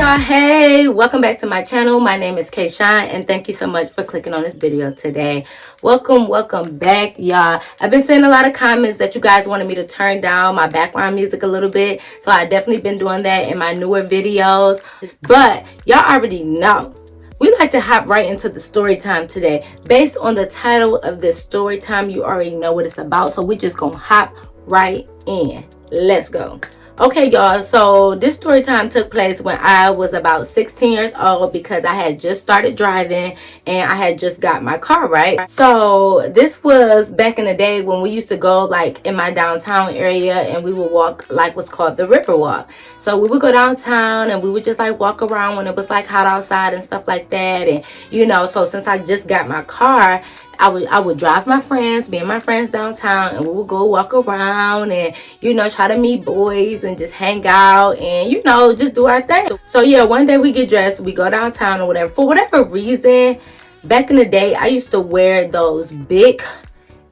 y'all? Hey, welcome back to my channel. My name is Kayshawn, and thank you so much for clicking on this video today. Welcome back, y'all. I've been seeing a lot of comments that you guys wanted me to turn down my background music a little bit, so I definitely been doing that in my newer videos. But y'all already know we like to hop right into the story time today. Based on the title of this story time, you already know what it's about, so we just gonna hop right in. Let's go. Okay, y'all, so this story time took place when I was about 16 years old because I had just started driving and I had just got my car, right? So this was back in the day when we used to go like in my downtown area and we would walk like what's called the river walk. So we would go downtown and we would just like walk around when it was like hot outside and stuff like that. And you know, so since I just got my car, I would drive my friends, me and my friends downtown, and we would go walk around and, you know, try to meet boys and just hang out and, you know, just do our thing. So yeah, one day we get dressed, we go downtown or whatever. For whatever reason, back in the day, I used to wear those big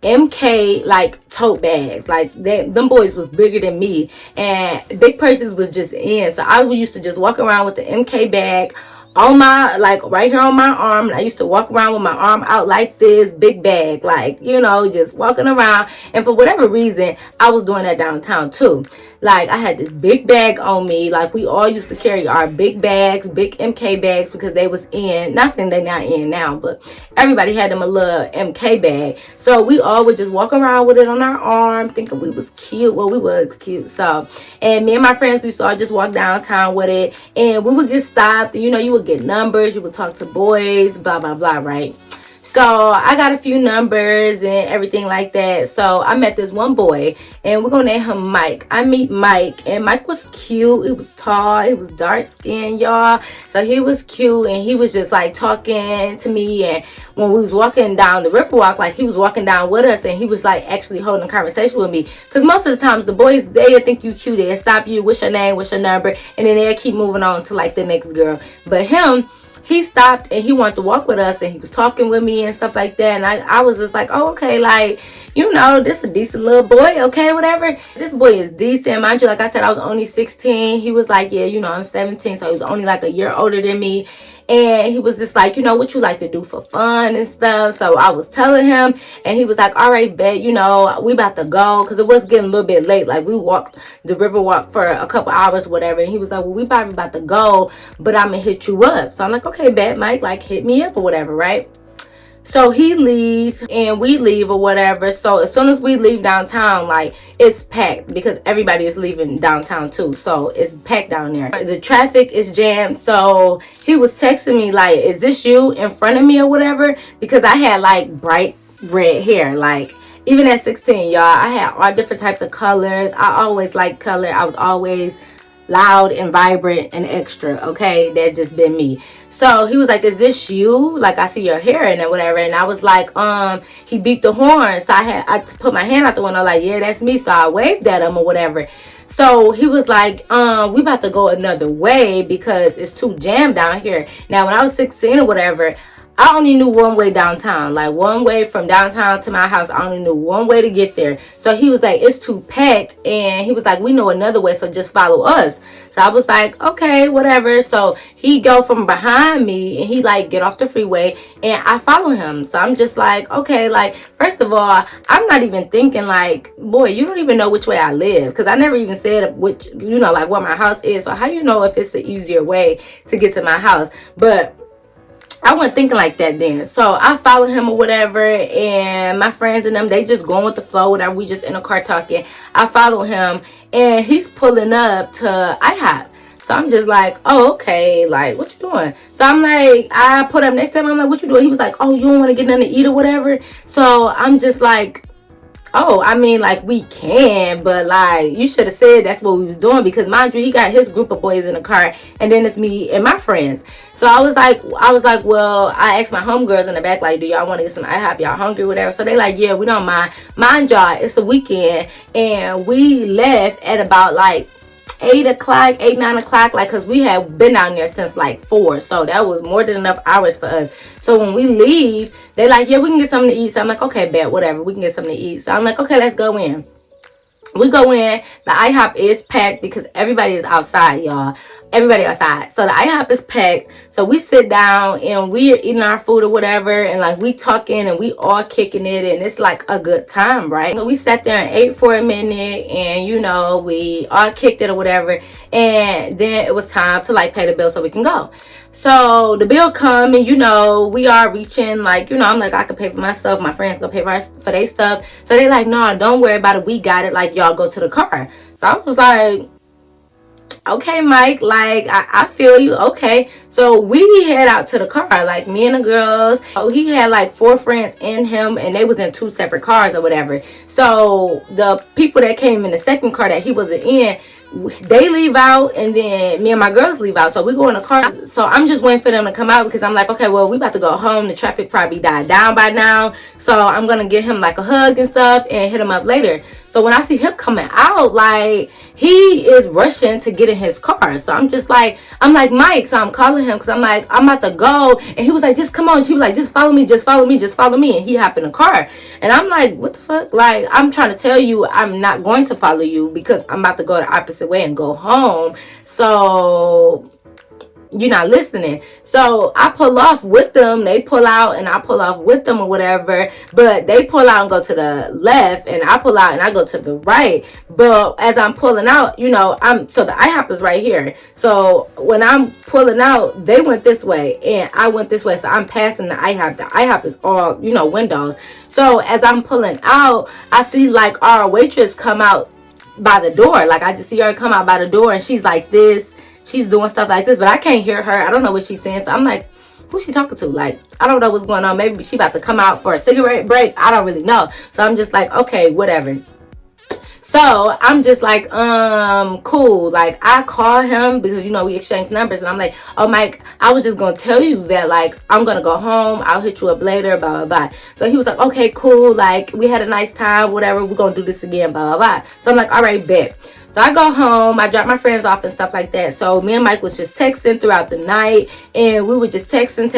MK like tote bags. Like them boys was bigger than me and big purses was just in. So I used to just walk around with the MK bag on my, like right here on my arm, and I used to walk around with my arm out like this, big bag, like, you know, just walking around. And for whatever reason, I was doing that downtown too. Like I had this big bag on me. Like we all used to carry our big bags, big MK bags, because they was in, not saying they're not in now, but everybody had them a little MK bag. So we all would just walk around with it on our arm, thinking we was cute. Well, we was cute. So, and me and my friends, we started just walk downtown with it, and we would get stopped. You know, you would get numbers, you would talk to boys, blah blah blah, right? So I got a few numbers and everything like that. So I met this one boy and we're gonna name him Mike. I meet Mike and Mike was cute. He was tall, he was dark skinned, y'all. So he was cute and he was just like talking to me. And when we was walking down the river walk, like he was walking down with us and he was like actually holding a conversation with me. Because most of the times the boys, they'll think you cute, they'll stop you, what's your name, what's your number, and then they'll keep moving on to like the next girl. But him, he stopped and he wanted to walk with us and he was talking with me and stuff like that. And I was just like, oh, okay, like, you know, this is a decent little boy, okay, whatever. This boy is decent. Mind you, like I said, I was only 16. He was like, yeah, you know, I'm 17. So he was only like a year older than me. And he was just like, you know, what you like to do for fun and stuff. So I was telling him and he was like, all right, bet, you know, we about to go. Because it was getting a little bit late. Like we walked the river walk for a couple hours, whatever. And he was like, well, we probably about to go, but I'm going to hit you up. So I'm like, okay, bet, Mike, like hit me up or whatever, right? So he leave and we leave or whatever. So as soon as we leave downtown, like it's packed because everybody is leaving downtown too. So it's packed down there. The traffic is jammed. So he was texting me like, is this you in front of me or whatever? Because I had like bright red hair. Like even at 16, y'all, I had all different types of colors. I always liked color. I was always loud and vibrant and extra, okay? That's just been me. So he was like, is this you? Like I see your hair and whatever. And I was like, he beeped the horn. So I put my hand out the window like, yeah, that's me. So I waved at him or whatever. So he was like, we about to go another way because it's too jammed down here. Now when I was 16 or whatever, I only knew one way downtown, like one way from downtown to my house. I only knew one way to get there. So he was like, it's too packed. And he was like, we know another way, so just follow us. So I was like, okay, whatever. So he go from behind me and he like get off the freeway and I follow him. So I'm just like, okay, like, first of all, I'm not even thinking like, boy, you don't even know which way I live. Because I never even said which, you know, like where my house is. So how you know if it's the easier way to get to my house? But I wasn't thinking like that then. So I followed him or whatever, and my friends and them, they just going with the flow, whatever. We just in a car talking. I follow him and he's pulling up to IHOP. So I'm just like, oh, okay, like, what you doing? So I'm like, I put up next to him. I'm like, what you doing? He was like, oh, you don't want to get nothing to eat or whatever. So I'm just like, oh, I mean, like, we can, but like, you should have said that's what we was doing, because mind you, he got his group of boys in the car and then it's me and my friends. So I was like, well, I asked my homegirls in the back, like, do y'all want to get some IHOP? Y'all hungry, whatever? So they like, yeah, we don't mind. Mind y'all, it's a weekend and we left at about like 8 o'clock, 8, 9 o'clock, like, because we had been down there since like 4. So that was more than enough hours for us. So when we leave, they like, yeah, we can get something to eat. So I'm like, okay, bet, whatever, we can get something to eat. So I'm like, okay, let's go in. We go in, the IHOP is packed because everybody is outside, y'all. everybody outside. So the IHOP is packed. So we sit down and we're eating our food or whatever, and like we talking and we all kicking it, and it's like a good time, right? So we sat there and ate for a minute, and you know, we all kicked it or whatever, and then it was time to like pay the bill so we can go. So the bill come, and you know, we are reaching, like, you know, I'm like, I can pay for my stuff, my friends gonna pay for their stuff. So they like, no, don't worry about it, we got it, like, y'all go to the car. So I was like, okay, Mike, like, I feel you. Okay. So we head out to the car, like me and the girls. So he had like 4 friends in him, and they was in 2 separate cars or whatever. So the people that came in the second car that he wasn't in, they leave out, and then me and my girls leave out. So we go in the car. So I'm just waiting for them to come out, because I'm like, okay, well, we about to go home. The traffic probably died down by now. So I'm going to give him like a hug and stuff and hit him up later. So when I see him coming out, like, he is rushing to get in his car. So I'm like, Mike. So I'm calling him, because I'm like, I'm about to go. And he was like, just come on. He was like, just follow me, just follow me, just follow me. And he hopped in the car. And I'm like, what the fuck? Like, I'm trying to tell you, I'm not going to follow you, because I'm about to go the opposite way and go home. So you're not listening. So I pull off with them. They pull out and I pull off with them or whatever. But they pull out and go to the left, and I pull out and I go to the right. But as I'm pulling out, you know, so the IHOP is right here. So when I'm pulling out, they went this way and I went this way. So I'm passing the IHOP. The IHOP is all, you know, windows. So as I'm pulling out, I see like our waitress come out by the door. Like, I just see her come out by the door, and she's like this. She's doing stuff like this, but I can't hear her. I don't know what she's saying. So I'm like, who's she talking to? Like, I don't know what's going on. Maybe she about to come out for a cigarette break. I don't really know. So I'm just like, okay, whatever. So I'm just like, cool. Like, I call him, because, you know, we exchange numbers, and I'm like, oh, Mike, I was just going to tell you that, like, I'm going to go home. I'll hit you up later, blah, blah, blah. So he was like, okay, cool. Like, we had a nice time, whatever. We're going to do this again, blah, blah, blah. So I'm like, all right, bet. So I go home, I drop my friends off and stuff like that. So me and Mike was just texting throughout the night, and we were just texting.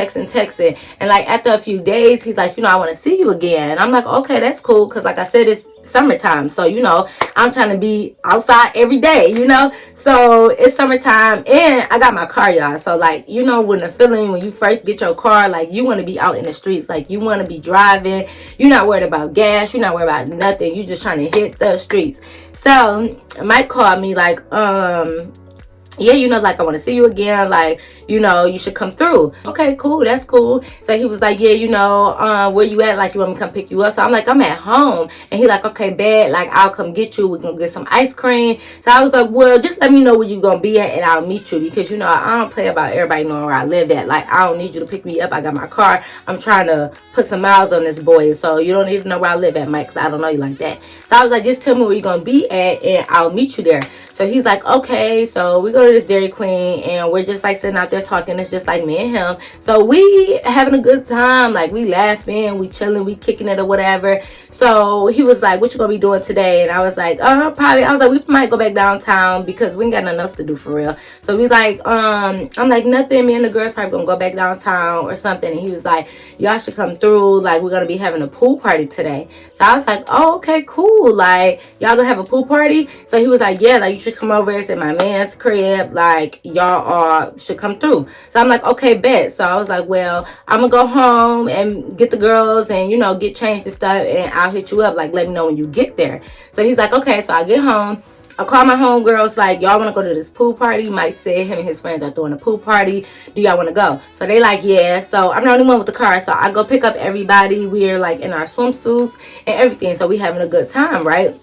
And like after a few days, he's like, you know, I want to see you again. And I'm like, okay, that's cool. Because like I said, it's summertime. So, you know, I'm trying to be outside every day, you know. So it's summertime, and I got my car, y'all. So like, you know, when the feeling when you first get your car, like, you want to be out in the streets. Like, you want to be driving. You're not worried about gas. You're not worried about nothing. You're just trying to hit the streets. So Mike called me like, yeah, you know, like, I want to see you again. Like, you know, you should come through. Okay, cool. That's cool. So he was like, yeah, you know, where you at? Like, you want me to come pick you up? So I'm like, I'm at home. And he like, okay, bet. Like, I'll come get you. We're going to get some ice cream. So I was like, well, just let me know where you're going to be at, and I'll meet you. Because, you know, I don't play about everybody knowing where I live at. Like, I don't need you to pick me up. I got my car. I'm trying to put some miles on this boy. So you don't need to know where I live at, Mike, because I don't know you like that. So I was like, just tell me where you're going to be at, and I'll meet you there. So he's like, okay. So we go to this Dairy Queen, and we're just like sitting out there talking. It's just like me and him. So we having a good time. Like, we laughing, we chilling, we kicking it or whatever. So he was like, what you gonna be doing today? And I was like, probably. I was like, we might go back downtown, because we ain't got nothing else to do for real. So we like, I'm like, nothing. Me and the girls probably gonna go back downtown or something. And he was like, y'all should come through. Like, we're gonna be having a pool party today. So I was like, oh, okay, cool. Like, y'all gonna have a pool party? So he was like, yeah, like, you should come over. It's at my man's crib. Like, y'all all should come through. So I'm like, okay, bet. So I was like, well, I'm gonna go home and get the girls and, you know, get changed and stuff, and I'll hit you up. Like, let me know when you get there. So he's like, okay. So I get home. I call my homegirls, like, y'all want to go to this pool party? Mike said him and his friends are throwing a pool party. Do y'all want to go? So they like, yeah. So I'm the only one with the car. So I go pick up everybody. We're like in our swimsuits and everything. So we having a good time, right?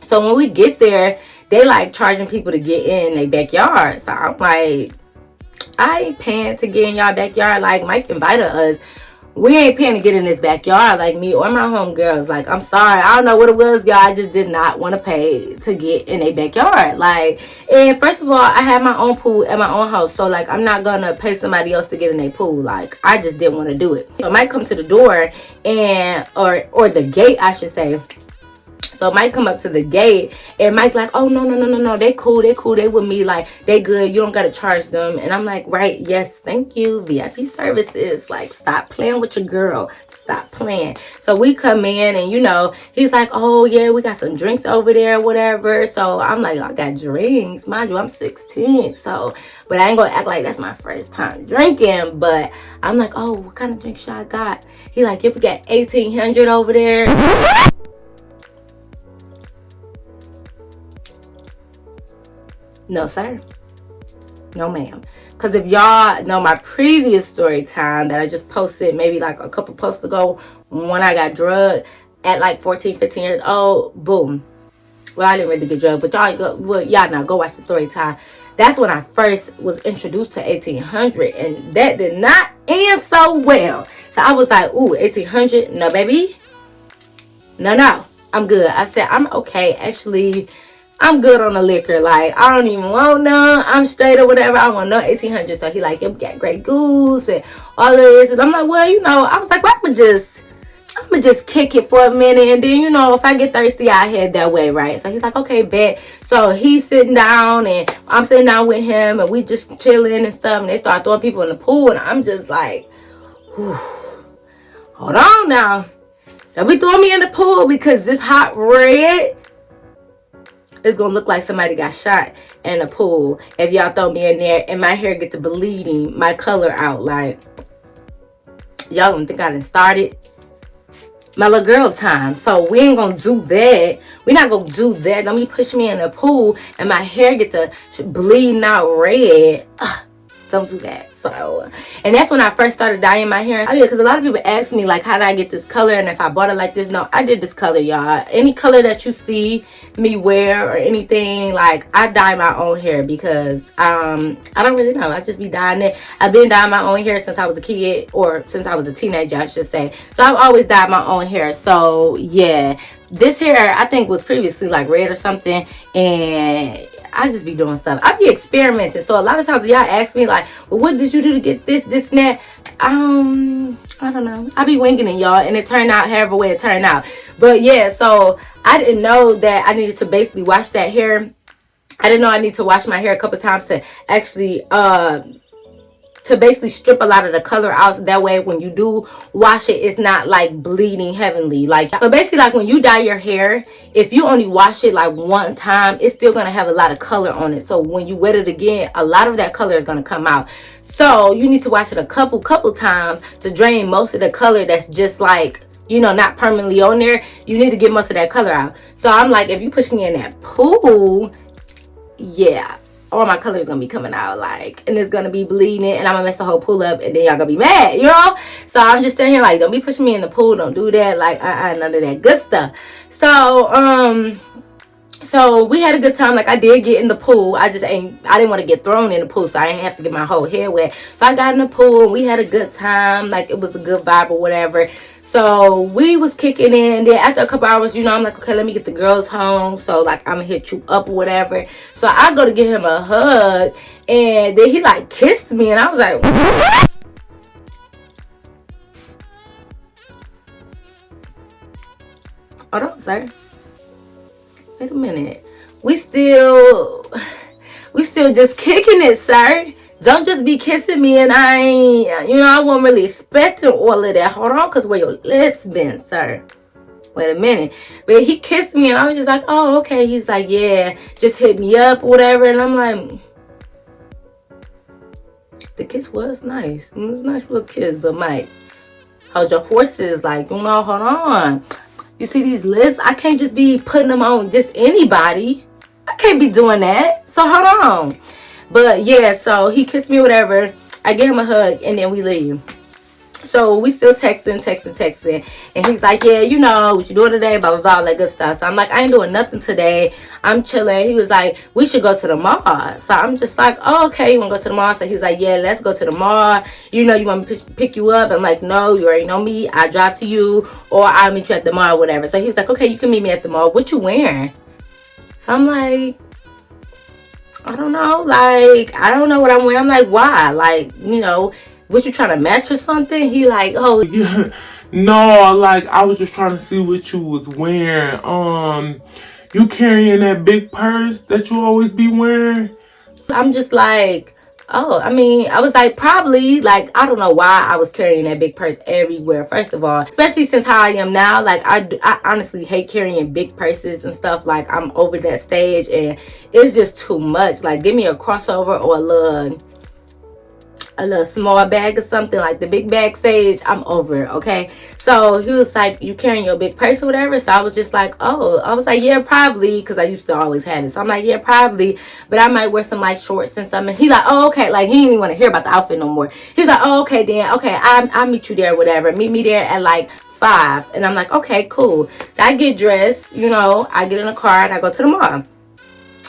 So when we get there, they like charging people to get in their backyard. So I'm like, I ain't paying to get in y'all backyard. Like, Mike invited us. We ain't paying to get in this backyard, like me or my homegirls. Like, I'm sorry. I don't know what it was, y'all. I just did not want to pay to get in a backyard. Like, and first of all, I have my own pool at my own house. So, like, I'm not going to pay somebody else to get in a pool. Like, I just didn't want to do it. So, Mike come to the door, and, or the gate, I should say. So Mike come up to the gate, and Mike's like, oh, no, they cool, they with me, like, they good, you don't gotta charge them. And I'm like, right, yes, thank you, VIP services, like, stop playing with your girl, stop playing. So we come in, and, you know, he's like, oh, yeah, we got some drinks over there, whatever. So I'm like, I got drinks, mind you, I'm 16, so, but I ain't gonna act like that's my first time drinking. But I'm like, oh, what kind of drinks y'all got? He like, if we got 1800 over there. No, sir. No, ma'am. Because if y'all know my previous story time that I just posted maybe like a couple posts ago, when I got drugged at like 14, 15 years old, boom. Well, I didn't really get drugged, but y'all know, go watch the story time. That's when I first was introduced to 1800, and that did not end so well. So I was like, ooh, 1800? No, baby. No. I'm good. I said, I'm okay. Actually, I'm good on the liquor. Like, I don't even want none. I'm straight or whatever. I want no 1800. So he like, yeah, we got Grey Goose and all of this. And I'm like, well, you know, I was like, well, I'm gonna just kick it for a minute. And then, you know, if I get thirsty, I head that way, right? So he's like, okay, bet. So he's sitting down and I'm sitting down with him and we just chilling and stuff. And they start throwing people in the pool. And I'm just like, whew, hold on now. Don't be throwing me in the pool, because this hot red it's gonna look like somebody got shot in a pool if y'all throw me in there and my hair get to bleeding my color out. Like, y'all don't think I done started my little girl time. So we ain't gonna do that. We're not gonna do that. Don't be push me in the pool and my hair get to bleeding out red. Don't do that. So, and that's when I first started dyeing my hair. Oh yeah, because a lot of people ask me like, how did I get this color, and if I bought it like this. No, I did this color, y'all. Any color that you see me wear or anything, like, I dye my own hair because I don't really know. I just be dyeing it. I've been dyeing my own hair since I was a kid, or since I was a teenager, I should say. So I've always dyed my own hair. So yeah, this hair I think was previously like red or something, and I just be doing stuff. I be experimenting. So a lot of times y'all ask me like, well, what did you do to get this, and that? I don't know. I be winging it, y'all, and it turned out however way it turned out. But yeah, so I didn't know that I needed to basically wash that hair. I didn't know I need to wash my hair a couple times to actually to basically strip a lot of the color out, so that way when you do wash it, it's not like bleeding heavily. Like, so basically, like when you dye your hair, if you only wash it like one time, it's still gonna have a lot of color on it. So when you wet it again, a lot of that color is gonna come out. So you need to wash it a couple times to drain most of the color that's just like, you know, not permanently on there. You need to get most of that color out. So I'm like, if you push me in that pool, yeah, all my color is gonna be coming out, like, and it's gonna be bleeding, and I'm gonna mess the whole pool up, and then y'all gonna be mad, you know? So I'm just sitting here like, don't be pushing me in the pool, don't do that, like, none of that good stuff. So we had a good time. Like, I did get in the pool. I didn't want to get thrown in the pool, so I didn't have to get my whole hair wet. So I got in the pool and we had a good time. Like, it was a good vibe or whatever. So we was kicking in. Then after a couple hours, you know, I'm like, okay, let me get the girls home. So like, I'm gonna hit you up or whatever. So I go to give him a hug, and then he like kissed me, and I was like, hold on, sir. Wait a minute. We still just kicking it, sir. Don't just be kissing me and I ain't, you know, I wasn't really expecting all of that. Hold on, because where your lips been, sir? Wait a minute. But he kissed me and I was just like, oh, okay. He's like, yeah, just hit me up or whatever. And I'm like, the kiss was nice. It was a nice little kiss, but Mike, hold your horses, like, you know, hold on. You see these lips? I can't just be putting them on just anybody. I can't be doing that. So hold on. But yeah, so he kissed me, whatever. I gave him a hug, and then we leave. So we still texting. And he's like, yeah, you know, what you doing today? Blah, blah, blah, all that good stuff. So I'm like, I ain't doing nothing today. I'm chilling. He was like, we should go to the mall. So I'm just like, oh, okay, you want to go to the mall? So he's like, yeah, let's go to the mall. You know, you want me to pick you up? I'm like, no, you already know me. I drive to you, or I'll meet you at the mall or whatever. So he's like, okay, you can meet me at the mall. What you wearing? So I'm like, I don't know. Like, I don't know what I'm wearing. I'm like, why? Like, you know, what you trying to match or something? He like, oh, No, like I was just trying to see what you was wearing. You carrying that big purse that you always be wearing? I'm just like, oh, I mean, I was like, probably, like, I don't know why I was carrying that big purse everywhere, first of all. Especially since how I am now. Like, I honestly hate carrying big purses and stuff. Like, I'm over that stage, and it's just too much. Like, give me a crossover or a little small bag or something. Like the big bag stage, I'm over it, okay? So he was like, you carrying your big purse or whatever? So I was just like, oh, I was like, yeah, probably, because I used to always have it. So I'm like, yeah, probably, but I might wear some like shorts and something. He's like, oh, okay. Like, he didn't even want to hear about the outfit no more. He's like, oh, okay, then, okay, I'll meet you there, whatever. Meet me there at like 5. And I'm like, okay, cool. I get dressed, you know, I get in a car and I go to the mall.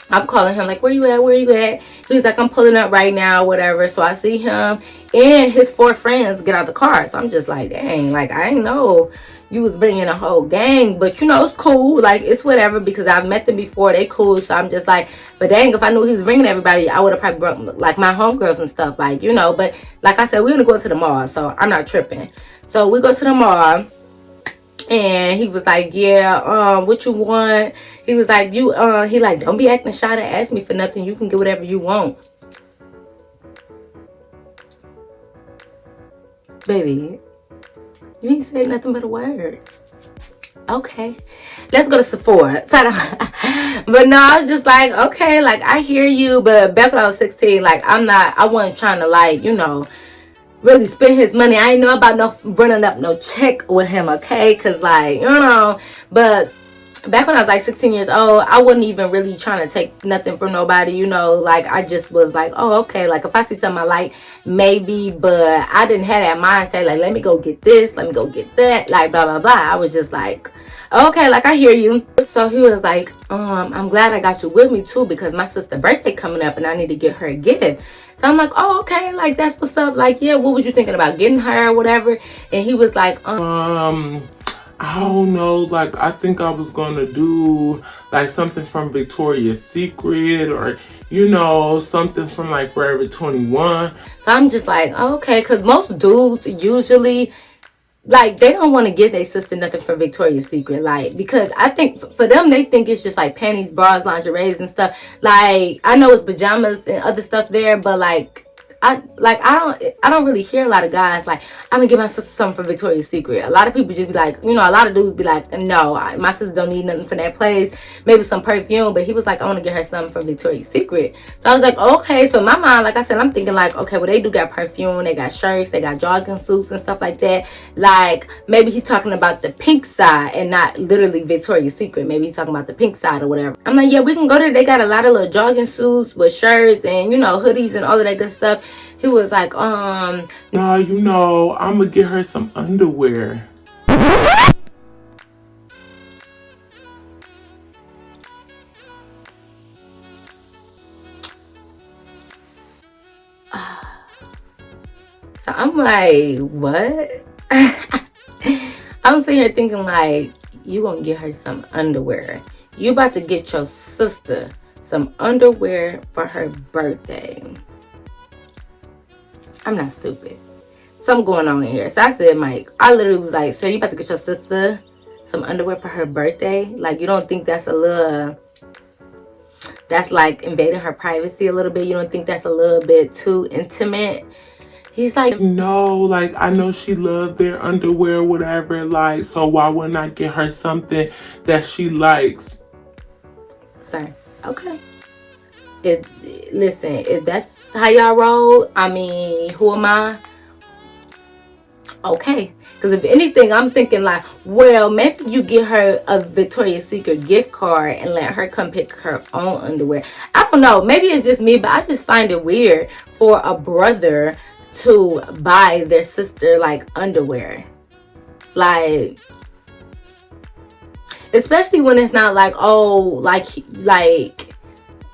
I'm calling him like, where you at? Where you at? He's like, I'm pulling up right now, whatever. So I see him and his 4 friends get out the car. So I'm just like, dang, like, I ain't know you was bringing a whole gang. But, you know, it's cool. Like, it's whatever because I've met them before. They cool. So I'm just like, but dang, if I knew he was bringing everybody, I would have probably brought, like, my homegirls and stuff. Like, you know. But, like I said, we're going to go to the mall. So I'm not tripping. So we go to the mall. And he was like, yeah, what you want? He was like, he like, don't be acting shy to ask me for nothing. You can get whatever you want. Baby, you ain't said nothing but a word. Okay, let's go to Sephora. But no, I was just like, okay, like, I hear you. But back when I was 16, like, I wasn't trying to, like, you know, really spend his money. I ain't know about no running up no check with him, okay? Because, like, you know, but back when I was like 16 years old, I wasn't even really trying to take nothing from nobody, you know. Like, I just was like, oh, okay, like, if I see something I like, maybe. But I didn't have that mindset, like, let me go get this, let me go get that, like, blah, blah, blah. I was just like, okay, like, I hear you. So he was like, I'm glad I got you with me too, because my sister's birthday coming up and I need to get her a gift. So I'm like, oh, okay, like, that's what's up. Like, yeah, what was you thinking about getting her or whatever? And he was like, I don't know, like, I think I was gonna do like something from Victoria's Secret, or, you know, something from like Forever 21. So I'm just like, oh, okay, because most dudes usually, like, they don't want to give their sister nothing from Victoria's Secret, like, because I think for them, they think it's just like panties, bras, lingeries and stuff. Like, I know it's pajamas and other stuff there, but like, I don't really hear a lot of guys like, I'm gonna give my sister something from Victoria's Secret. A lot of people just be like, you know, a lot of dudes be like, no, my sister don't need nothing from that place. Maybe some perfume. But he was like, I want to get her something from Victoria's Secret. So I was like, okay. So my mind, like I said, I'm thinking like, okay, well, they do got perfume, they got shirts, they got jogging suits and stuff like that. Like, maybe he's talking about the pink side and not literally Victoria's Secret. Maybe he's talking about the pink side or whatever. I'm like, yeah, we can go there. They got a lot of little jogging suits with shirts and, you know, hoodies and all of that good stuff. He was like, no, you know, I'm gonna get her some underwear. So I'm like, what? I'm sitting here thinking like, you gonna get her some underwear. You about to get your sister some underwear for her birthday. I'm not stupid. Something going on in here. So I said, Mike, I literally was like, so you about to get your sister some underwear for her birthday? Like, you don't think that's a little, that's like invading her privacy a little bit? You don't think that's a little bit too intimate? He's like, no, like, I know she loved their underwear, whatever, like, so why wouldn't I get her something that she likes? Sir, okay. Listen, if that's how y'all roll, I mean, who am I? Okay. Because if anything, I'm thinking like, well, maybe you get her a Victoria's Secret gift card and let her come pick her own underwear. I don't know. Maybe it's just me, but I just find it weird for a brother to buy their sister like underwear. Like, especially when it's not like, oh, like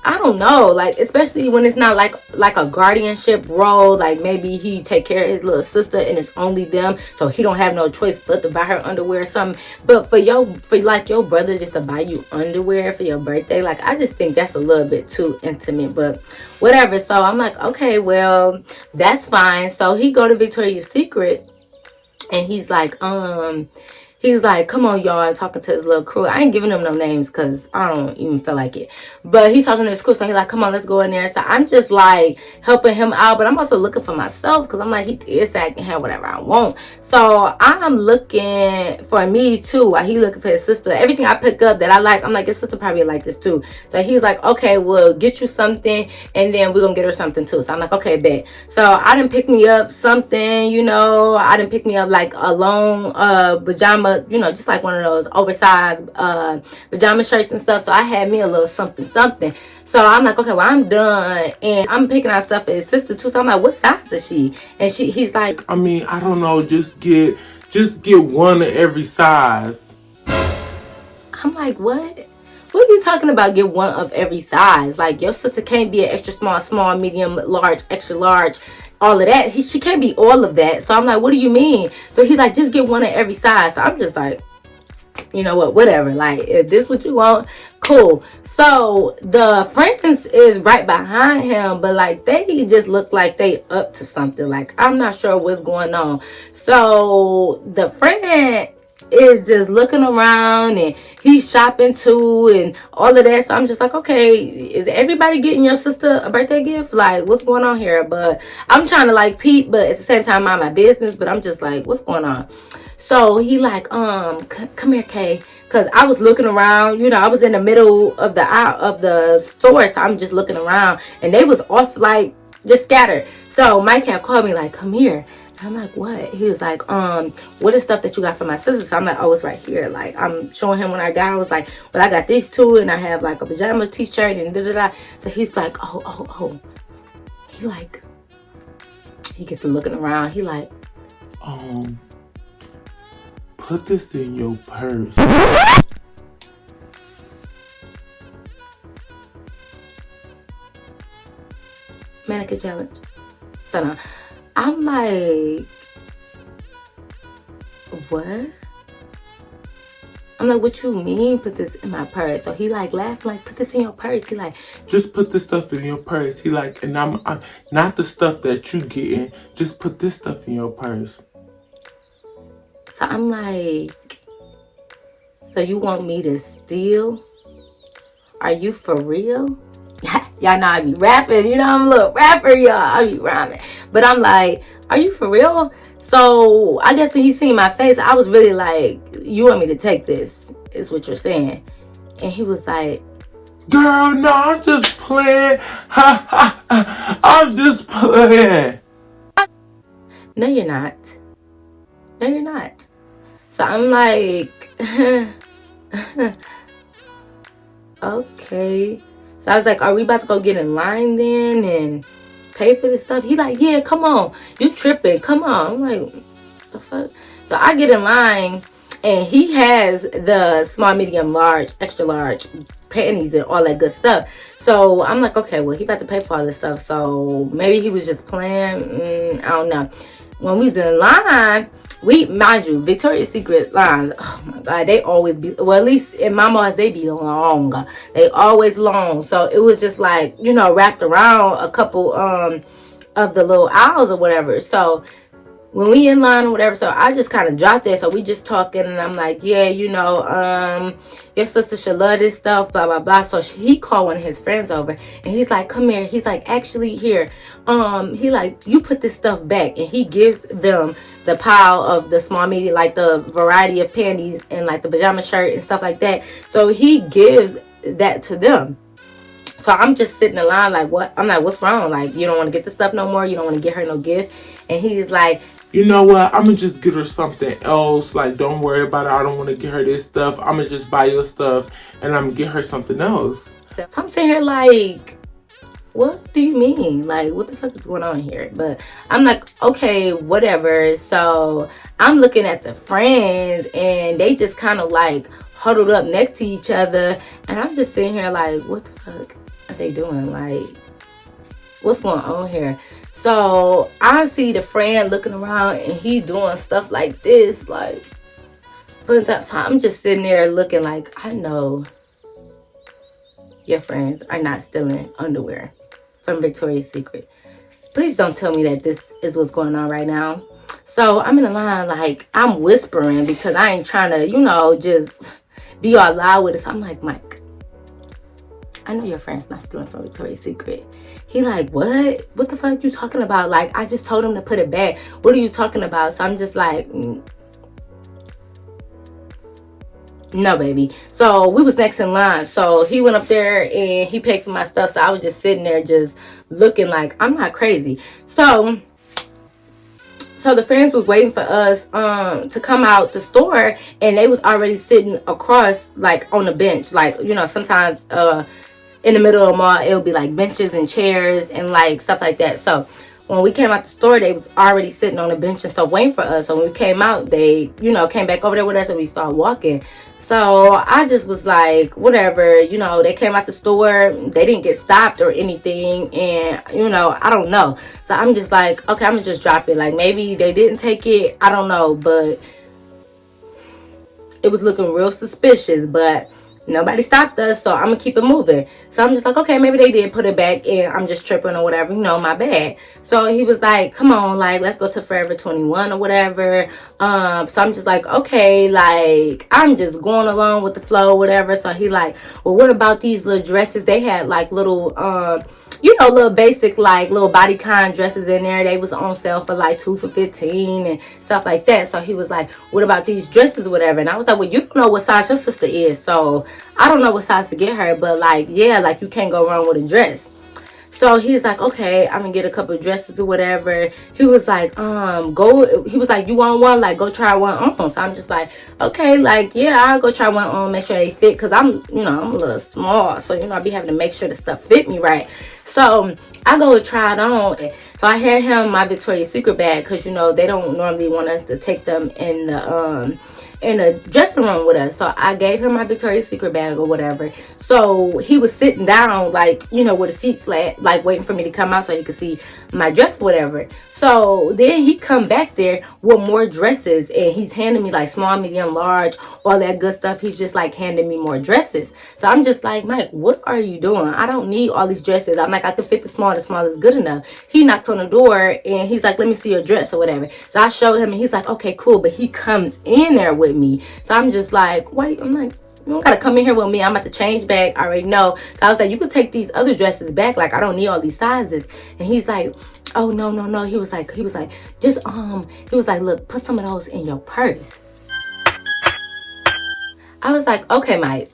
I don't know, like, especially when it's not like a guardianship role. Like, maybe he take care of his little sister and it's only them, so he don't have no choice but to buy her underwear or something. But for your brother just to buy you underwear for your birthday, like, I just think that's a little bit too intimate. But whatever. So I'm like, okay, well, that's fine. So he go to Victoria's Secret And he's like, come on, y'all, talking to his little crew. I ain't giving him no names because I don't even feel like it. But he's talking to his crew, so he's like, come on, let's go in there. So I'm just like helping him out, but I'm also looking for myself because I'm like, he is that I can have whatever I want. So I'm looking for me too while he looking for his sister. Everything I pick up that I like, I'm like, his sister probably like this too. So he's like, okay, we'll get you something and then we're gonna get her something too. So I'm like, okay, bet. So I didn't pick me up something, you know, I didn't pick me up like a long pajama, you know, just like one of those oversized pajama shirts and stuff. So I had me a little something. So I'm like, okay, well, I'm done. And I'm picking out stuff for his sister too. So I'm like, what size is she? And he's like, I mean, I don't know, just get one of every size. I'm like, what? What are you talking about? Get one of every size? Like, your sister can't be an extra small, small, medium, large, extra large, all of that. She can't be all of that. So I'm like, what do you mean? So he's like, just get one of every size. So I'm just like, you know what, whatever. Like, if this what you want, cool. So the friends is right behind him, but like they just look like they up to something. Like, I'm not sure what's going on. So the friend is just looking around and he's shopping too and all of that. So I'm just like, okay, is everybody getting your sister a birthday gift? Like, what's going on here? But I'm trying to like peep, but at the same time mind my business. But I'm just like, what's going on? So he like, come here, Kay. Cause I was looking around, you know, I was in the middle of the store, so I'm just looking around, and they was off like just scattered. So Mike had called me like, come here. And I'm like, what? He was like, what is stuff that you got for my sister? So I'm like, oh, it's right here. Like, I'm showing him when I got. I was like, well, I got these two, and I have like a pajama t-shirt and da da da. So he's like, oh. He gets to looking around. He like, put this in your purse. mannequin challenge. So now, I'm like, what? I'm like, what you mean put this in my purse? So he like laughed, like, put this in your purse. He like, just put this stuff in your purse. He like, and I'm not the stuff that you getting. Just put this stuff in your purse. So I'm like, so you want me to steal? Are you for real? Y'all know I be rapping, you know, I'm a little rapper, y'all. I be rhyming. But I'm like, are you for real? So I guess when he seen my face, I was really like, you want me to take this, is what you're saying. And he was like, girl, no, I'm just playing. I'm just playing. no, you're not. No, you're not. So I'm like, okay. So I was like, are we about to go get in line then and pay for this stuff? He like, yeah, come on. You tripping. Come on. I'm like, what the fuck? So I get in line and he has the small, medium, large, extra large panties and all that good stuff. So I'm like, okay, well, he about to pay for all this stuff. So maybe he was just playing. I don't know. When we was in line, mind you, Victoria's Secret lines, oh my God, they always be, well, at least in my malls, they be long. They always long. So it was just like, you know, wrapped around a couple of the little aisles or whatever. So when we in line or whatever, so I just kind of dropped there. So we just talking and I'm like, yeah, you know, your sister should love this stuff, blah, blah, blah. So he called one of his friends over and he's like, come here. He's like, actually here, he like, you put this stuff back. And he gives them the pile of the small media, like the variety of panties and like the pajama shirt and stuff like that. So he gives that to them. So I'm just sitting in line like, what? I'm like, what's wrong? Like, you don't want to get the stuff no more? You don't want to get her no gift? And he's like, you know what? I'm going to just get her something else. Like, don't worry about it. I don't want to get her this stuff. I'm going to just buy your stuff and I'm going to get her something else. So I'm sitting here like, what do you mean? Like, what the fuck is going on here? But I'm like, okay, whatever. So I'm looking at the friends and they just kind of like huddled up next to each other. And I'm just sitting here like, what the fuck are they doing? Like, what's going on here? So I see the friend looking around and he doing stuff like this, like, putting up. So I'm just sitting there looking like, I know your friends are not stealing underwear from Victoria's Secret. Please don't tell me that this is what's going on right now. So I'm in the line, like, I'm whispering because I ain't trying to, you know, just be all loud with it. So I'm like, Mike, I know your friend's not stealing from Victoria's Secret. He like, what? What the fuck you talking about? Like, I just told him to put it back. What are you talking about? So I'm just like, no, baby. So we was next in line. So he went up there and he paid for my stuff. So I was just sitting there just looking like I'm not crazy. So the friends was waiting for us to come out the store, and they was already sitting across, like, on the bench. Like, you know, sometimes in the middle of the mall it'll be like benches and chairs and like stuff like that. So when we came out the store, they was already sitting on the bench and stuff waiting for us. So when we came out, they, you know, came back over there with us and we started walking. So I just was like, whatever, you know, they came out the store, they didn't get stopped or anything, and, you know, I don't know. So I'm just like, okay, I'm gonna just drop it. Like, maybe they didn't take it, I don't know, but it was looking real suspicious. But nobody stopped us, so I'm gonna keep it moving. So I'm just like, okay, maybe they did put it back and I'm just tripping or whatever, you know, my bad. So he was like, come on, like, let's go to Forever 21 or whatever. So I'm just like, okay, like, I'm just going along with the flow, whatever. So he like, well, what about these little dresses? They had like little you know, little basic, like, little bodycon dresses in there. They was on sale for like 2 for $15 and stuff like that. So he was like, what about these dresses, whatever? And I was like, well, you don't know what size your sister is, so I don't know what size to get her, but like, yeah, like, you can't go wrong with a dress. So he's like, okay, I'm gonna get a couple of dresses or whatever. He was like, he was like, you want one? Like, go try one on. So I'm just like, okay, like, yeah, I'll go try one on, make sure they fit, because I'm, you know, I'm a little small, so, you know, I be having to make sure the stuff fit me right. So I go try it on. So I had him my Victoria's Secret bag, because, you know, they don't normally want us to take them in the dressing room with us. So I gave him my Victoria's Secret bag or whatever. So he was sitting down, like, you know, where the seats like, waiting for me to come out so he could see my dress or whatever. So then he come back there with more dresses, and he's handing me like small, medium, large, all that good stuff. He's just like handing me more dresses. So I'm just like, Mike, what are you doing? I don't need all these dresses. I'm like, I can fit the small is good enough. He knocked on the door and he's like, let me see your dress or whatever. So I showed him and he's like, okay, cool. But he comes in there with me. So I'm just like, wait, I'm like, you don't gotta come in here with me. I'm about to change back. I already know. So I was like, you could take these other dresses back. Like, I don't need all these sizes. And he's like, oh, no. He was like, just, he was like, look, put some of those in your purse. I was like, okay, Mike.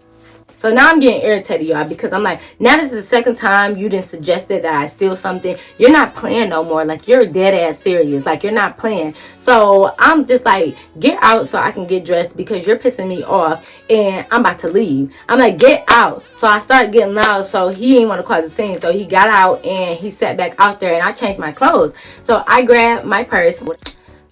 So now I'm getting irritated, y'all, because I'm like, now this is the second time you didn't suggested that I steal something. You're not playing no more. Like, you're dead ass serious. Like, you're not playing. So I'm just like, get out so I can get dressed, because you're pissing me off and I'm about to leave. I'm like, get out. So I started getting loud, so he didn't want to cause a scene. So he got out and he sat back out there, and I changed my clothes. So I grabbed my purse.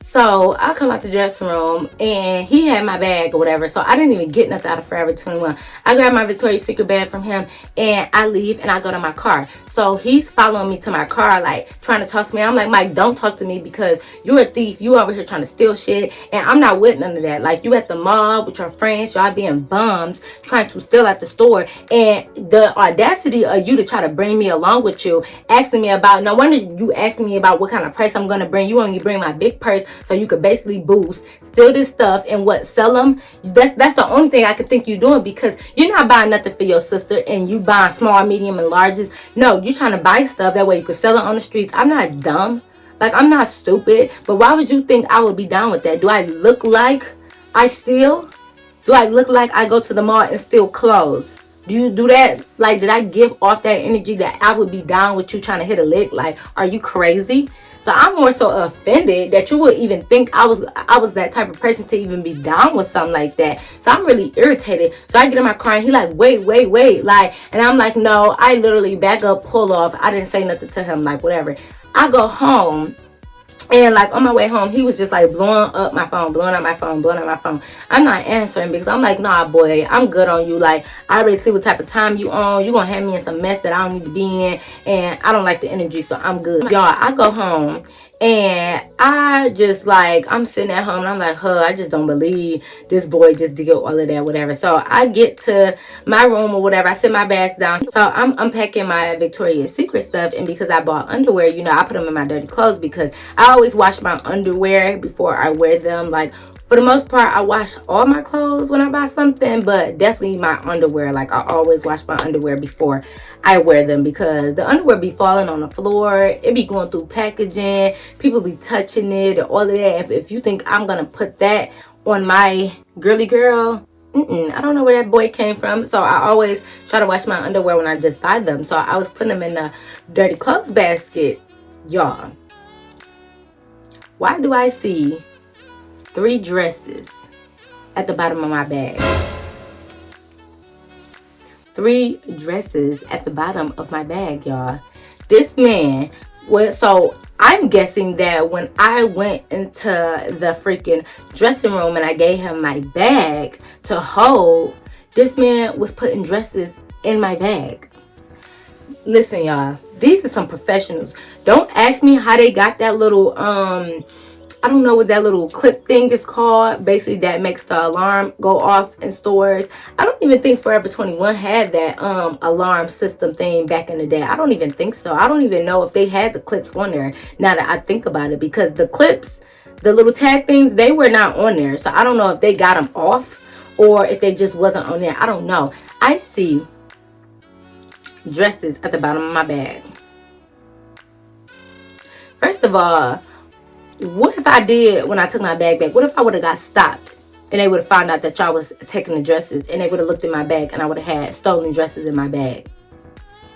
So I come out the dressing room and he had my bag or whatever. So I didn't even get nothing out of Forever 21. I grab my Victoria's Secret bag from him and I leave and I go to my car. So he's following me to my car, like, trying to talk to me. I'm like, Mike, don't talk to me, because you're a thief. You over here trying to steal shit, and I'm not with none of that. Like, you at the mall with your friends, y'all being bums, trying to steal at the store, and the audacity of you to try to bring me along with you, asking me about, no wonder you asking me about what kind of purse I'm gonna bring. You want me to bring my big purse so you could basically boost, steal this stuff, and what, sell them? That's the only thing I could think you're doing, because you're not buying nothing for your sister and you buying small, medium, and larges. No, you're trying to buy stuff that way you could sell it on the streets. I'm not dumb. Like, I'm not stupid. But why would you think I would be down with that? Do I look like I steal? Do I look like I go to the mall and steal clothes? Do you do that? Like, did I give off that energy that I would be down with you trying to hit a lick? Like, are you crazy? So I'm more so offended that you would even think I was that type of person to even be down with something like that. So I'm really irritated. So I get in my car and he like, wait. Like, and I'm like, no, I literally back up, pull off. I didn't say nothing to him, like, whatever. I go home. And like, on my way home, he was just like blowing up my phone. I'm not answering, because I'm like, nah, boy, I'm good on you. Like, I already see what type of time you on. You gonna have me in some mess that I don't need to be in, and I don't like the energy, so I'm good. Y'all, I go home And I just like, I'm sitting at home and I'm like, huh, I just don't believe this boy just did all of that, whatever. So I get to my room or whatever. I sit my bags down. So I'm unpacking my Victoria's Secret stuff. And because I bought underwear, you know, I put them in my dirty clothes because I always wash my underwear before I wear them. Like, for the most part, I wash all my clothes when I buy something, but definitely my underwear. Like, I always wash my underwear before I wear them because the underwear be falling on the floor. It be going through packaging. People be touching it and all of that. If you think I'm going to put that on my girly girl, I don't know where that boy came from. So I always try to wash my underwear when I just buy them. So I was putting them in the dirty clothes basket. Y'all, why do I see 3 dresses at the bottom of my bag? 3 dresses at the bottom of my bag, y'all. This man was, so I'm guessing that when I went into the freaking dressing room and I gave him my bag to hold, this man was putting dresses in my bag. Listen, y'all, these are some professionals. Don't ask me how they got that little I don't know what that little clip thing is called. Basically, that makes the alarm go off in stores. I don't even think Forever 21 had that alarm system thing back in the day. I don't even think so. I don't even know if they had the clips on there now that I think about it. Because the clips, the little tag things, they were not on there. So I don't know if they got them off or if they just wasn't on there. I don't know. I see dresses at the bottom of my bag. First of all, what if I did, when I took my bag back, what if I would have got stopped and they would have found out that y'all was taking the dresses and they would have looked in my bag and I would have had stolen dresses in my bag?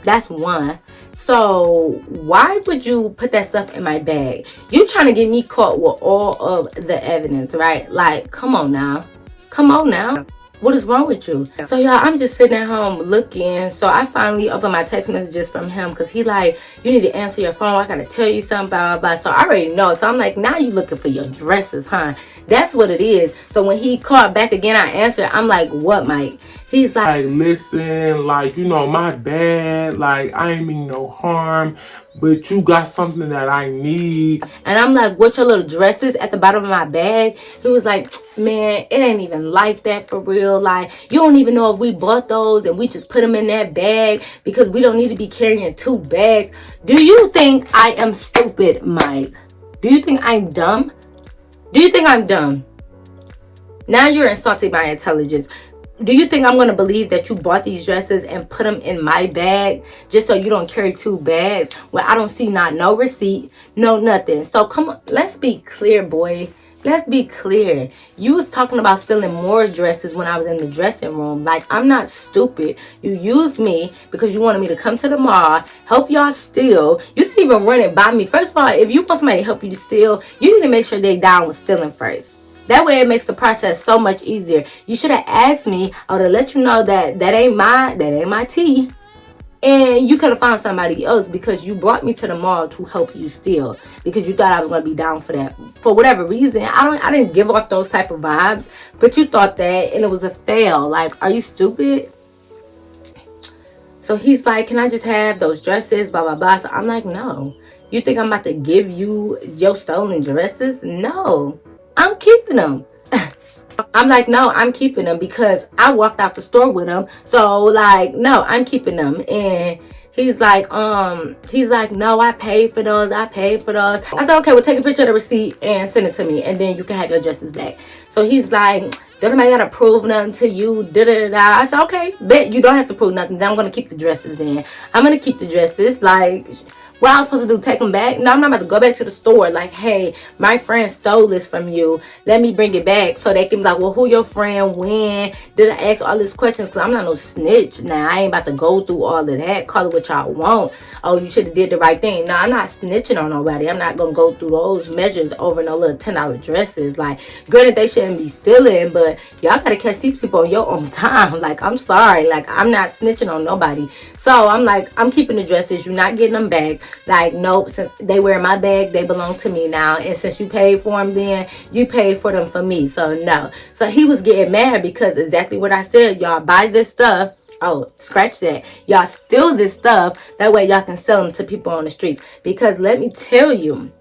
That's one. So why would you put that stuff in my bag? You trying to get me caught with all of the evidence, right? Like, come on now. Come on now. What is wrong with you? So y'all, I'm just sitting at home looking. So I finally opened my text messages from him because he like, you need to answer your phone. I gotta tell you something, blah, blah, blah. So I already know. So I'm like, now you looking for your dresses, huh? That's what it is. So when he called back again, I answered. I'm like, what, Mike? He's like, listen, like, you know, my bad. Like, I ain't mean no harm, but you got something that I need. And I'm like, what, your little dresses at the bottom of my bag? He was like, man, it ain't even like that for real. Like, you don't even know if we bought those and we just put them in that bag because we don't need to be carrying 2 bags. Do you think I am stupid, Mike? Do you think I'm dumb? Do you think I'm dumb? Now you're insulting my intelligence. Do you think I'm going to believe that you bought these dresses and put them in my bag just so you don't carry 2 bags when I don't see no receipt, no nothing? So come on, let's be clear, boy. Let's be clear. You was talking about stealing more dresses when I was in the dressing room. Like, I'm not stupid. You used me because you wanted me to come to the mall, help y'all steal. You didn't even run it by me. First of all, if you want somebody to help you to steal, you need to make sure they down with stealing first. That way it makes the process so much easier. You should have asked me. I would have let you know that ain't my tea. And you could have found somebody else because you brought me to the mall to help you steal. Because you thought I was going to be down for that. For whatever reason, I didn't give off those type of vibes. But you thought that and it was a fail. Like, are you stupid? So he's like, can I just have those dresses? Blah, blah, blah. So I'm like, no. You think I'm about to give you your stolen dresses? No. I'm keeping them. I'm like, no, I'm keeping them because I walked out the store with them. So like, no, I'm keeping them. And he's like, no, I paid for those. I paid for those. I said, okay, well, take a picture of the receipt and send it to me. And then you can have your dresses back. So he's like, don't nobody got to prove nothing to you. Da, da, da, da. I said, okay, bet you don't have to prove nothing. Then I'm going to keep the dresses in. I'm going to keep the dresses. Like, what I was supposed to do, take them back? No, I'm not about to go back to the store. Like, hey, my friend stole this from you. Let me bring it back. So they can be like, well, who your friend? When? Did I ask all these questions? Because I'm not no snitch. Now, I ain't about to go through all of that. Call it what y'all want. Oh, you should have did the right thing. No, I'm not snitching on nobody. I'm not going to go through those measures over no little $10 dresses. Like, granted, they shouldn't be stealing, but y'all got to catch these people on your own time. Like, I'm sorry. Like, I'm not snitching on nobody. So, I'm like, I'm keeping the dresses. You're not getting them back. Like, nope, since they were in my bag, they belong to me now. And since you paid for them then, you paid for them for me. So, no. So, he was getting mad because exactly what I said. Y'all buy this stuff. Oh, scratch that. Y'all steal this stuff. That way y'all can sell them to people on the streets. Because let me tell you,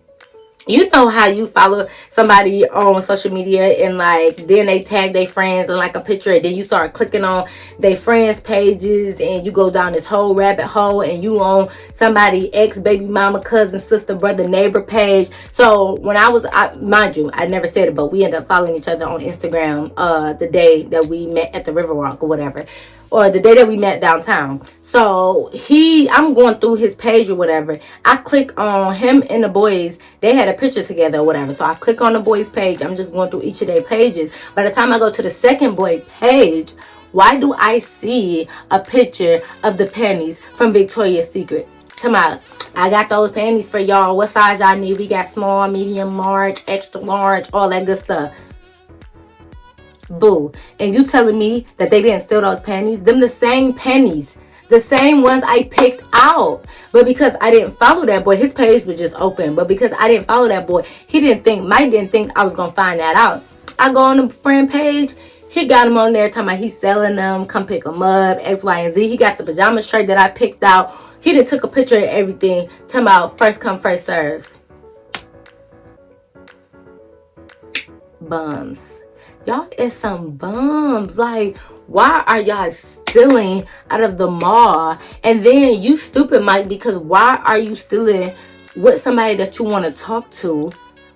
You know how you follow somebody on social media and like then they tag their friends and like a picture, and then you start clicking on their friends pages and you go down this whole rabbit hole and you on somebody ex baby mama, cousin, sister, brother, neighbor page. So when mind you, I never said it, but we ended up following each other on Instagram the day that we met at the Riverwalk or whatever, or the day that we met downtown. So I'm going through his page or whatever. I click on him and the boys. They had a picture together or whatever. So I click on the boys' page. I'm just going through each of their pages. By the time I go to the second boy page, why do I see a picture of the panties from Victoria's Secret? Come out. I got those panties for y'all. What size y'all need? We got small, medium, large, extra large, all that good stuff. Boo. And you telling me that they didn't steal those panties? Them the same panties. The same ones I picked out. But because I didn't follow that boy, his page was just open. But because I didn't follow that boy, Mike didn't think I was going to find that out. I go on the friend page. He got him on there talking about he's selling them. Come pick them up. X, Y, and Z. He got the pajama shirt that I picked out. He done took a picture of everything. Talking about first come, first serve. Bums. Y'all is some bums. Like, why are y'all stealing out of the mall? And then you stupid, Mike, because why are you stealing with somebody that you want to talk to?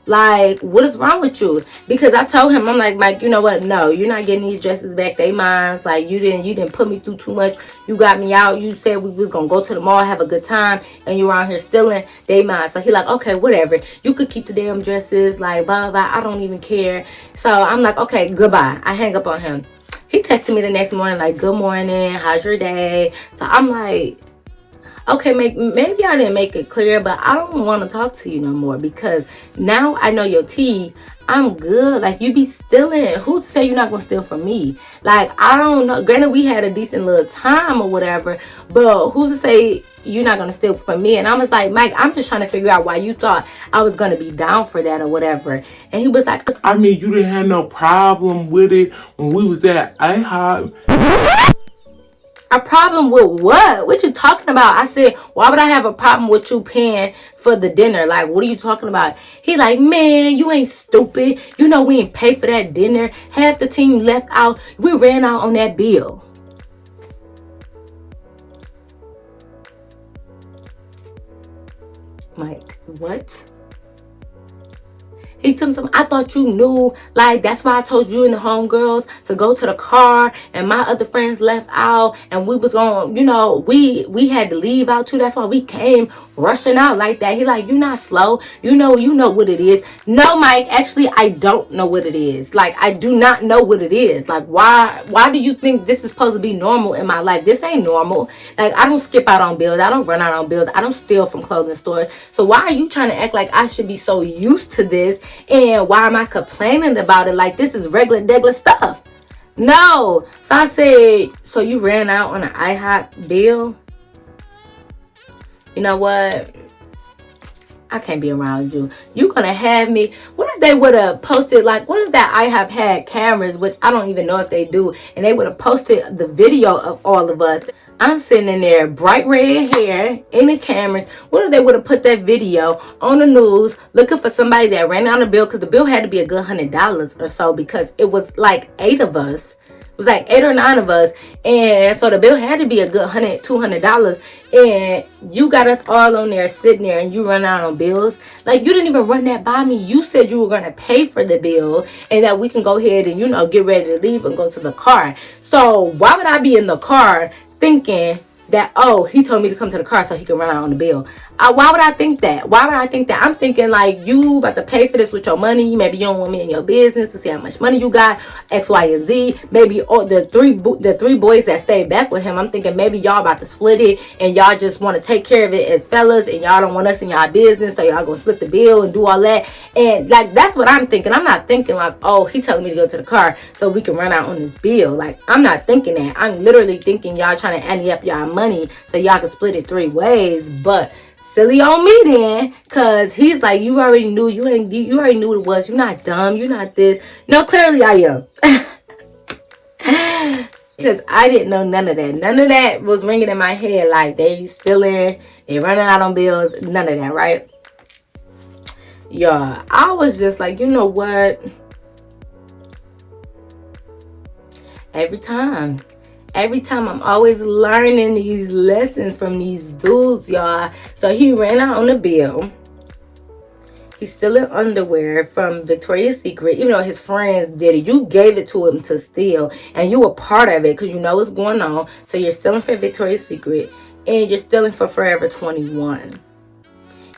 Like, what is wrong with you? Because I told him, I'm like, Mike, you know what? No, you're not getting these dresses back. They mine. Like, you didn't put me through too much. You got me out. You said we was gonna go to the mall, have a good time, and you were out here stealing. They mine. So he like, okay, whatever. You could keep the damn dresses. Like, blah, blah, blah. I don't even care. So I'm like, okay, goodbye. I hang up on him. He texted me the next morning, like, good morning. How's your day? So I'm like, okay, maybe I didn't make it clear, but I don't want to talk to you no more because now I know your tea. I'm good. Like, you be stealing. Who say you're not going to steal from me? Like, I don't know. Granted, we had a decent little time or whatever, but who's to say you're not going to steal from me? And I was like, Mike, I'm just trying to figure out why you thought I was going to be down for that or whatever. And he was like, I mean, you didn't have no problem with it when we was at IHOP. a problem with what? What you talking about? I said, why would I have a problem with you paying for the dinner? Like, what are you talking about? He like, man, you ain't stupid. You know we ain't pay for that dinner. Half the team left out. We ran out on that bill. Mike, what? He told me something. I thought you knew. Like, that's why I told you and the homegirls to go to the car. And my other friends left out. And we was going, you know, we had to leave out too. That's why we came rushing out like that. He like, you not slow. You know what it is. No, Mike, actually, I don't know what it is. Like, I do not know what it is. Like, why do you think this is supposed to be normal in my life? This ain't normal. Like, I don't skip out on bills. I don't run out on bills. I don't steal from clothing stores. So why are you trying to act like I should be so used to this? And why am I complaining about it like this is regular stuff? No. So I said, so you ran out on an IHOP bill? You know what? I can't be around you. You gonna have me. What if they would have posted, like, what if that IHOP had cameras, which I don't even know if they do, and they would have posted the video of all of us. I'm sitting in there, bright red hair, in the cameras. What if they would have put that video on the news, looking for somebody that ran out the bill? Because the bill had to be a good $100 or so, because it was like 8 of us. It was like 8 or 9 of us. And so the bill had to be a good $200. And you got us all on there sitting there and you run out on bills. Like, you didn't even run that by me. You said you were going to pay for the bill and that we can go ahead and, you know, get ready to leave and go to the car. So why would I be in the car thinking that, oh, he told me to come to the car so he can run out on the bill? Why would I think that? Why would I think that? I'm thinking like, you about to pay for this with your money. Maybe you don't want me in your business to see how much money you got, X, Y, and Z. Maybe the three boys that stayed back with him, I'm thinking maybe y'all about to split it and y'all just want to take care of it as fellas and y'all don't want us in y'all business, so y'all gonna split the bill and do all that. And like, that's what I'm thinking. I'm not thinking like, oh, he telling me to go to the car so we can run out on this bill. Like, I'm not thinking that. I'm literally thinking y'all trying to ante up y'all money so y'all can split it 3 ways. But silly on me then, cause he's like, you already knew. You already knew what it was. You're not dumb. You're not this. No, clearly I am. Because I didn't know none of that. None of that was ringing in my head like they stealing, they running out on bills. None of that, right? Y'all, I was just like, you know what? Every time I'm always learning these lessons from these dudes, y'all. So he ran out on the bill. He's stealing underwear from Victoria's Secret, even though his friends did it. You gave it to him to steal, and you were part of it because you know what's going on. So you're stealing for Victoria's Secret, and you're stealing for Forever 21.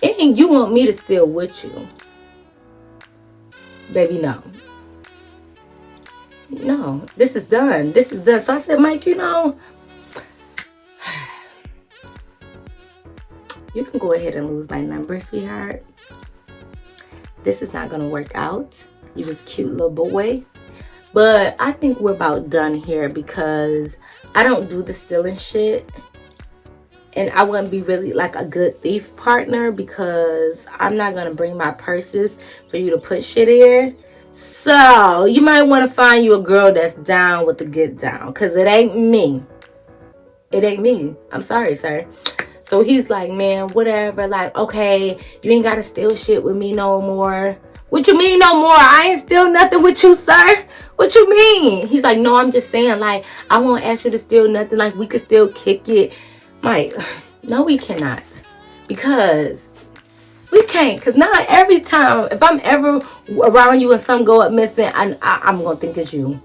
And you want me to steal with you. Baby, no. No, this is done. This is done. So I said, Mike, you know, you can go ahead and lose my number, sweetheart. This is not going to work out. You was a cute little boy. But I think we're about done here because I don't do the stealing shit. And I wouldn't be really like a good thief partner because I'm not going to bring my purses for you to put shit in. So you might want to find you a girl that's down with the get down because it ain't me. It ain't me. I'm sorry, sir. So he's like, man, whatever. Like, okay, you ain't got to steal shit with me no more. What you mean no more? I ain't steal nothing with you, sir. What you mean? He's like, no, I'm just saying, like, I won't ask you to steal nothing. Like, we could still kick it. Mike, no, we cannot. Because we can't. Because now every time, if I'm ever around you and something go up missing, I'm going to think it's you.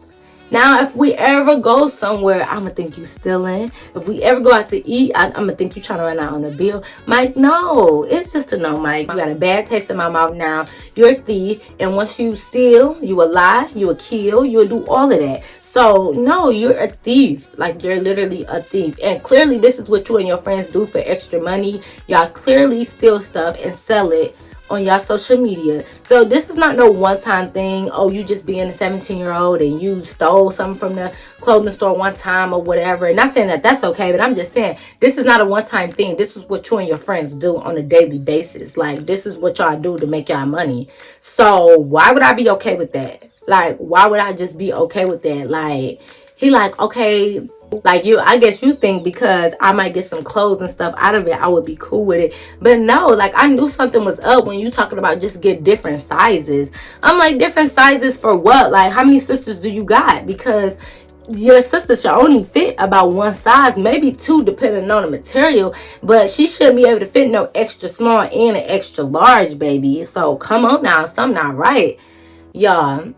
Now, if we ever go somewhere, I'm going to think you stealing. If we ever go out to eat, I'm going to think you trying to run out on the bill. Mike, no. It's just a no, Mike. You got a bad taste in my mouth now. You're a thief. And once you steal, you will lie, you will kill, you will do all of that. So, no, you're a thief. Like, you're literally a thief. And clearly, this is what you and your friends do for extra money. Y'all clearly steal stuff and sell it on y'all social media. So this is not no one-time thing. Oh, you just being a 17-year-old and you stole something from the clothing store one time or whatever. And not saying that that's okay, but I'm just saying this is not a one-time thing. This is what you and your friends do on a daily basis. Like, this is what y'all do to make y'all money. So why would I be okay with that? Like, why would I just be okay with that? Like, he like, okay, like you, I guess you think because I might get some clothes and stuff out of it, I would be cool with it. But no, like, I knew something was up when you talking about just get different sizes. I'm like, different sizes for what? Like, how many sisters do you got? Because your sister should only fit about one size, maybe two, depending on the material. But she shouldn't be able to fit no extra small and an extra large, baby. So come on now, something not right, y'all.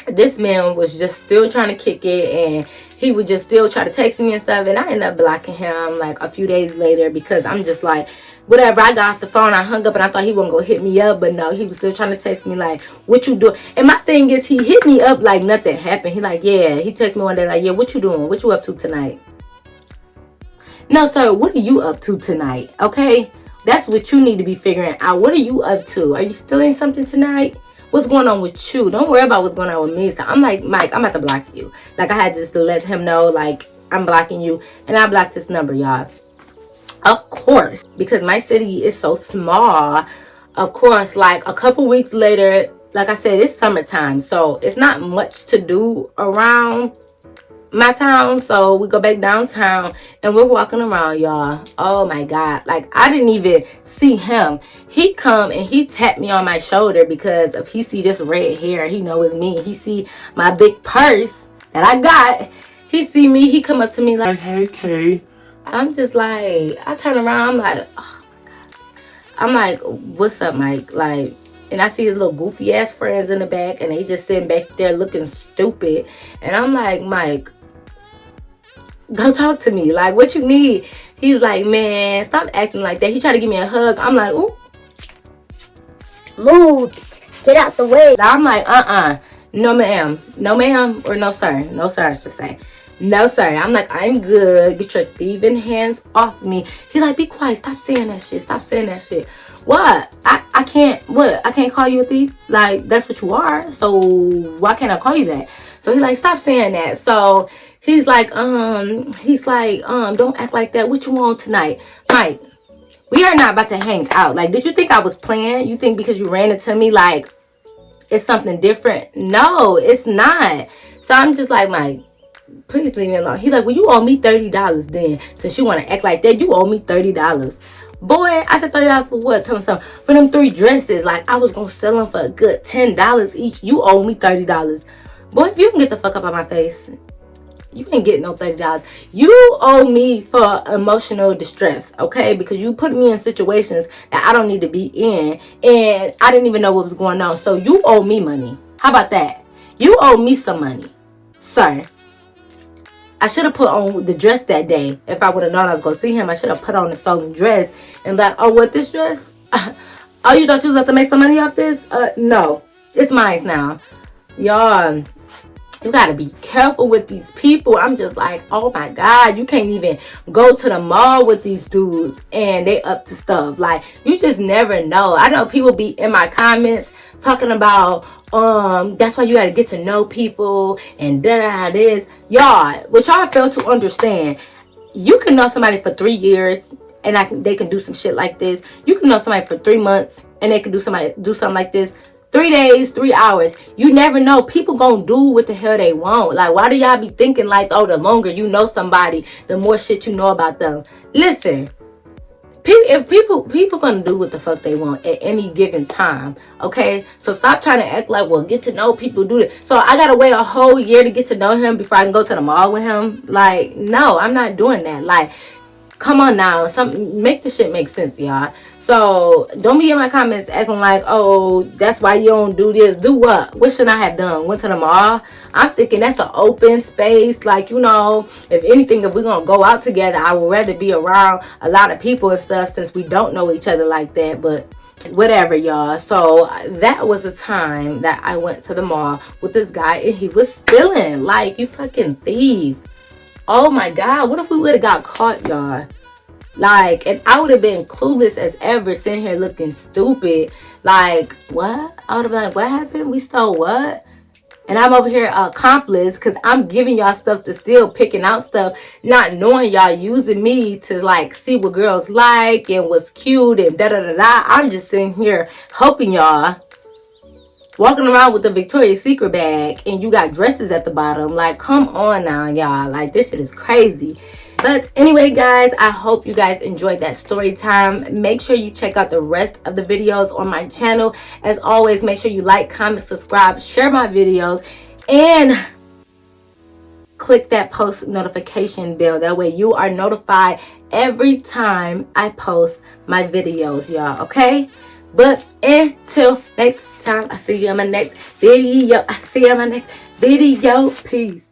This man was just still trying to kick it, and he would just still try to text me and stuff, and I ended up blocking him like a few days later because I'm just like, whatever. I got off the phone, I hung up, and I thought he wasn't gonna hit me up, but no, he was still trying to text me like, what you doing? And my thing is, he hit me up like nothing happened. He like, yeah, he texted me one day like, yeah, what you doing? What you up to tonight? No, sir, what are you up to tonight? Okay, that's what you need to be figuring out. What are you up to? Are you stealing something tonight? What's going on with you? Don't worry about what's going on with me. So I'm like, Mike, I'm about to block you. Like, I had just to let him know, like, I'm blocking you. And I blocked his number, y'all. Of course, because my city is so small. Of course, like, a couple weeks later, like I said, it's summertime. So it's not much to do around my town. So we go back downtown and we're walking around, y'all. Oh my God. Like, I didn't even see him. He come and he tapped me on my shoulder because if he see this red hair, he know it's me. He see my big purse that I got. He see me. He come up to me like, hey, Kay. I'm just like, I turn around. I'm like, oh my God. I'm like, what's up, Mike? Like, and I see his little goofy ass friends in the back and they just sitting back there looking stupid. And I'm like, Mike, go talk to me. Like, what you need? He's like, man, stop acting like that. He tried to give me a hug. I'm like, ooh. Move. Get out the way. I'm like, no, ma'am. No, ma'am. Or no, sir. No, sir, I should say. No, sir. I'm like, I'm good. Get your thieving hands off me. He's like, be quiet. Stop saying that shit. Stop saying that shit. What? I can't, what? I can't call you a thief? Like, that's what you are. So why can't I call you that? So he's like, stop saying that. So he's like, don't act like that. What you want tonight? Mike, we are not about to hang out. Like, did you think I was playing? You think because you ran into me, like, it's something different? No, it's not. So I'm just like, Mike, please leave me alone. He's like, well, you owe me $30 then. Since you want to act like that, you owe me $30. Boy, I said $30 for what? Tell me something. For them 3 dresses, like I was gonna sell them for a good $10 each. You owe me $30. Boy, if you can get the fuck up out my face, you ain't getting no $30. You owe me for emotional distress, okay? Because you put me in situations that I don't need to be in, and I didn't even know what was going on. So you owe me money. How about that? You owe me some money, sir. I should have put on the dress that day. If I would have known I was going to see him, I should have put on the stolen dress and like, oh, what, this dress? Oh, you thought you was about to make some money off this? No, it's mine now. Y'all, you gotta be careful with these people. I'm just like, oh my God, you can't even go to the mall with these dudes and they up to stuff. Like, you just never know. I know people be in my comments talking about, that's why you gotta get to know people and that is. Y'all, what y'all fail to understand, you can know somebody for 3 years and they can do some shit like this. You can know somebody for 3 months and they can do something like this. 3 days, 3 hours. You never know. People gonna do what the hell they want. Like, why do y'all be thinking like, oh, the longer you know somebody, the more shit you know about them? Listen, if people gonna do what the fuck they want at any given time, okay? So stop trying to act like, well, get to know people, do this. So I gotta wait a whole year to get to know him before I can go to the mall with him? Like, no, I'm not doing that. Like, come on now, make this shit make sense, y'all. So don't be in my comments acting like, oh, that's why you don't do this. Do what? What should I have done? Went to the mall? I'm thinking that's an open space. Like, you know, if anything, if we're gonna go out together, I would rather be around a lot of people and stuff, since we don't know each other like that. But whatever, y'all. So that was the time that I went to the mall with this guy and he was stealing. Like, you fucking thief. Oh my God, what if we would have got caught, y'all? Like, and I would have been clueless as ever, sitting here looking stupid. Like, what? I would have been like, what happened? We stole what? And I'm over here accomplice, because I'm giving y'all stuff to steal, picking out stuff, not knowing y'all using me to like see what girls like and what's cute and da da da da. I'm just sitting here helping y'all, walking around with the Victoria's Secret bag and you got dresses at the bottom. Like, come on now, y'all. Like, this shit is crazy. But anyway, guys, I hope you guys enjoyed that story time. Make sure you check out the rest of the videos on my channel. As always, make sure you like, comment, subscribe, share my videos, and click that post notification bell. That way you are notified every time I post my videos, y'all. Okay? But until next time, I see you in my next video. Peace.